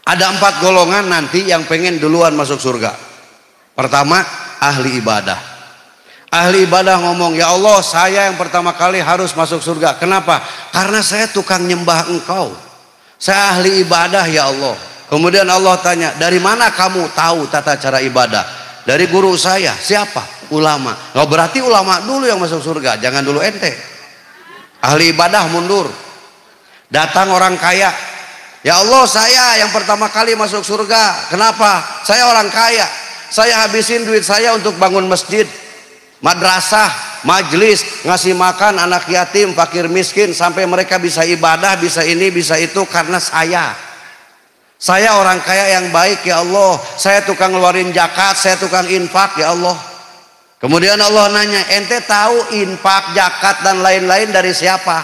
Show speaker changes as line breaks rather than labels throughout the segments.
Ada 4 golongan nanti yang pengen duluan masuk surga. Pertama, ahli ibadah. Ahli ibadah ngomong, ya Allah, saya yang pertama kali harus masuk surga. Kenapa? Karena saya tukang nyembah Engkau. Saya ahli ibadah ya Allah. Kemudian Allah tanya, dari mana kamu tahu tata cara ibadah? Dari guru saya. Siapa? Ulama. Oh, berarti ulama dulu yang masuk surga, jangan dulu ente. Ahli ibadah mundur. Datang orang kaya, ya Allah, saya yang pertama kali masuk surga. Kenapa? Saya orang kaya. Saya habisin duit saya untuk bangun masjid, madrasah, majlis, ngasih makan anak yatim, fakir miskin, sampai mereka bisa ibadah, bisa ini, bisa itu, karena saya orang kaya yang baik ya Allah. Saya tukang ngeluarin zakat, saya tukang infak ya Allah. Kemudian Allah nanya, ente tahu infak, zakat dan lain-lain dari siapa?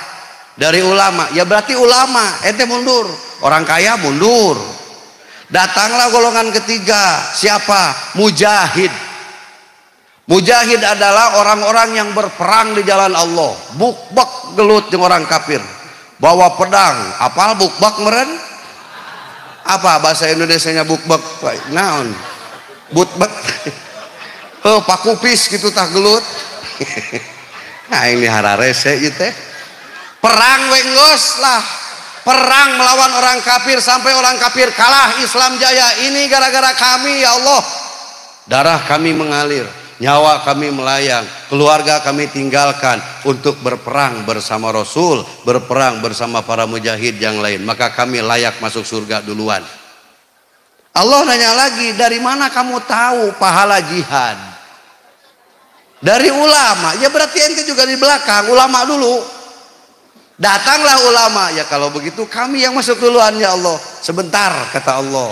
Dari ulama. Ya berarti ulama. Ente mundur. Orang kaya mundur. Datanglah golongan ketiga. Siapa? Mujahid. Mujahid adalah orang-orang yang berperang di jalan Allah. Bukbak gelut dengan orang kafir. Bawa pedang. Apal bukbak meren? Apa bahasa Indonesianya bukbak? Naon? Bukbak. Oh, pakupis gitu tah gelut. Nah ini hararese itu. Perang wenggos lah. Perang melawan orang kafir sampai orang kafir kalah, Islam jaya. Ini gara-gara kami ya Allah. Darah kami mengalir, nyawa kami melayang, keluarga kami tinggalkan untuk berperang bersama Rasul, berperang bersama para mujahid yang lain. Maka kami layak masuk surga duluan. Allah nanya lagi, dari mana kamu tahu pahala jihad? Dari ulama. Ya berarti ente juga di belakang, ulama dulu. Datanglah ulama, ya kalau begitu kami yang masuk duluan ya Allah. Sebentar kata Allah.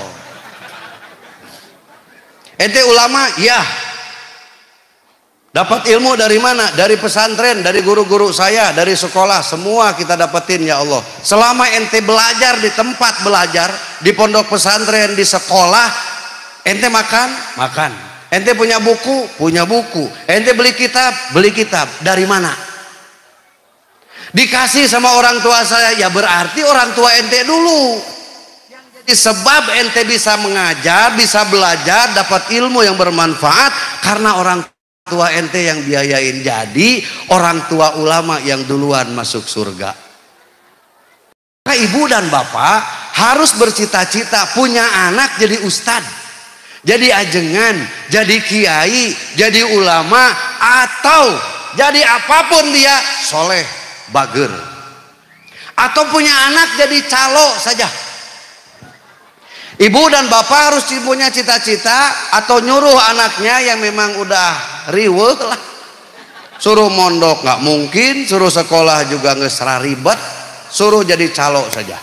Ente ulama? Ya. Dapat ilmu dari mana? Dari pesantren, dari guru-guru saya, dari sekolah, semua kita dapetin ya Allah. Selama ente belajar di tempat belajar, di pondok pesantren, di sekolah, ente makan? Makan. Ente punya buku? Punya buku. Ente beli kitab? Beli kitab. Dari mana? Dikasih sama orang tua saya, ya berarti orang tua ente dulu. Jadi sebab ente bisa mengajar, bisa belajar, dapat ilmu yang bermanfaat karena orang tua ente yang biayain. Jadi orang tua ulama yang duluan masuk surga. Maka ibu dan bapak harus bercita-cita punya anak jadi ustad, jadi ajengan, jadi kiai, jadi ulama, atau jadi apapun dia, soleh, bager, atau punya anak jadi calo saja. Ibu dan bapak harus punya cita-cita atau nyuruh anaknya yang memang udah riweuh lah, suruh mondok nggak mungkin, suruh sekolah juga nggak ribet, suruh jadi calo saja.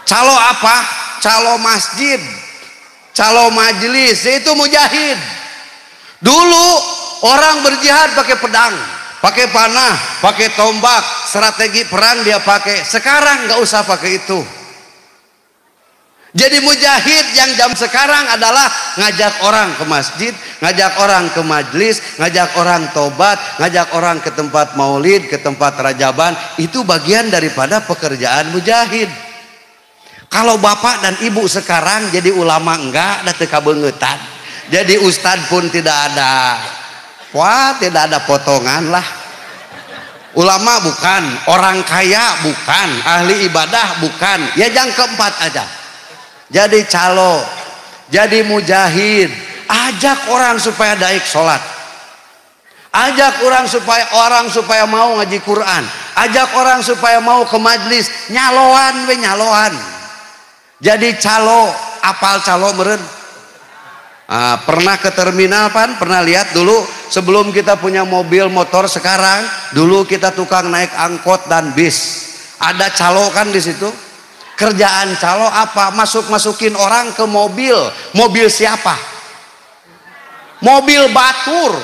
Calo apa? Calo masjid, calo majelis, itu mujahid. Dulu orang berjihad pakai pedang, pakai panah, pakai tombak, strategi perang dia pakai. Sekarang nggak usah pakai itu. Jadi mujahid yang jam sekarang adalah ngajak orang ke masjid, ngajak orang ke majlis, ngajak orang tobat, ngajak orang ke tempat maulid, ke tempat rajaban. Itu bagian daripada pekerjaan mujahid. Kalau bapak dan ibu sekarang jadi ulama enggak, ada teka bengetan. Jadi ustadz pun tidak ada. Wah, tidak ada potongan lah. Ulama bukan, orang kaya bukan, ahli ibadah bukan. Ya yang keempat aja. Jadi calo, jadi mujahid. Ajak orang supaya daik sholat. Ajak orang supaya mau ngaji Quran. Ajak orang supaya mau ke majlis. Nyaloan we nyaloan. Jadi calo, apal calo meren. Pernah ke terminal pan? Pernah lihat dulu sebelum kita punya mobil motor sekarang, dulu kita tukang naik angkot dan bis. Ada calo kan di situ? Kerjaan calo apa? Masukin orang ke mobil. Mobil siapa? Mobil batur.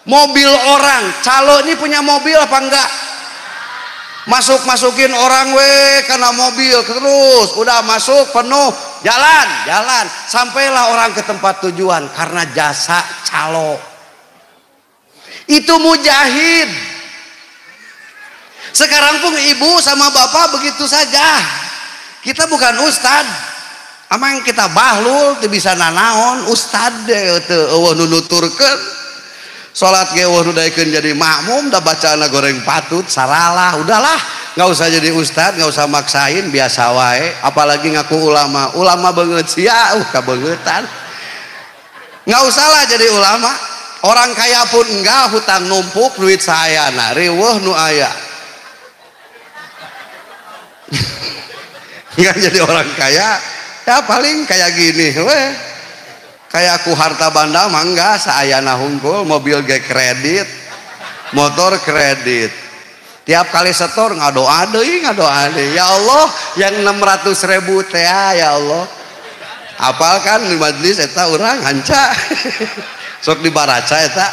Mobil orang. Calo ini punya mobil apa enggak? Masukin orang karena mobil terus udah masuk penuh, jalan sampailah orang ke tempat tujuan karena jasa calo. Itu mujahid. Sekarang pun ibu sama bapak begitu saja. Kita bukan ustad. Amang kita bahlul teu bisa nanaon ustad teu eueuh nu nuturkeun. Salat ge eueuh nu daekeun jadi makmum da bacaana goreng patut saralah. Udahlah, nggak usah jadi ustad, nggak usah maksain, biasa wae. Apalagi ngaku ulama. Ulama beungeut sia, kabeungeutan. Nggak usahlah jadi ulama. Orang kaya pun enggak, hutang numpuk duit saayana riweuh nu aya. Nggak jadi orang kaya, ya paling kayak gini weh. Kayak aku harta banda mah enggak, saayana hungkul, mobil ge kredit, motor kredit. Tiap kali setor ngadoa deui. Ya Allah, yang 600.000 teh ya Allah. Apalkan di majlis eta urang hanca. Sok dibaraca eta.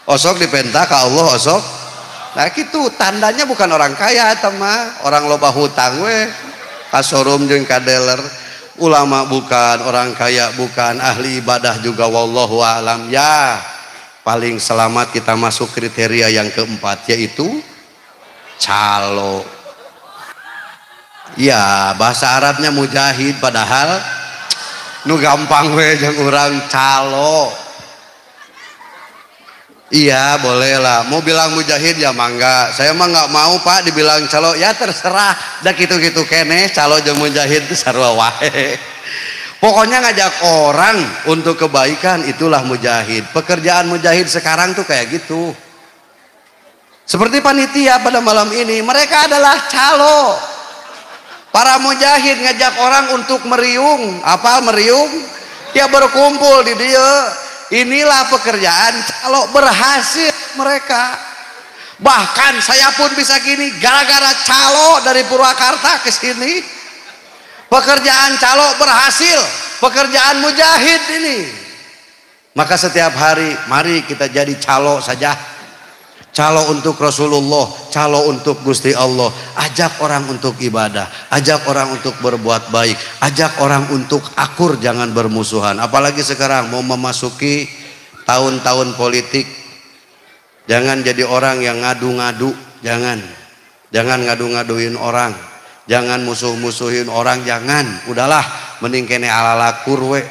Osok dipenta ka Allah osok. Nah kitu tandanya bukan orang kaya eta mah, orang loba hutang we. Ka showroom jeung ka dealer. Ulama bukan, orang kaya bukan, ahli ibadah juga wallahu alam. Ya, paling selamat kita masuk kriteria yang keempat yaitu calo. Ya, bahasa Arabnya mujahid padahal nu gampang we jeung urang calo. Iya boleh lah, mau bilang mujahid ya mangga. Saya mah nggak mau Pak dibilang calo, ya terserah. Dah gitu-gitu kene calo jeung mujahid itu sarua wae. Pokoknya ngajak orang untuk kebaikan itulah mujahid. Pekerjaan mujahid sekarang tuh kayak gitu. Seperti panitia pada malam ini, mereka adalah calo. Para mujahid ngajak orang untuk meriung. Apa meriung? Ya berkumpul di dia. Inilah pekerjaan calo, berhasil mereka. Bahkan saya pun bisa gini gara-gara calo dari Purwakarta ke sini. Pekerjaan calo berhasil, pekerjaan mujahid ini. Maka setiap hari mari kita jadi calo saja. Calo untuk Rasulullah, calo untuk Gusti Allah. Ajak orang untuk ibadah, ajak orang untuk berbuat baik, ajak orang untuk akur, jangan bermusuhan. Apalagi sekarang mau memasuki tahun-tahun politik. Jangan jadi orang yang ngadu-ngadu, jangan ngadu-ngaduin orang, jangan musuh-musuhin orang, jangan. Udahlah, mending kene ala-ala kurwe.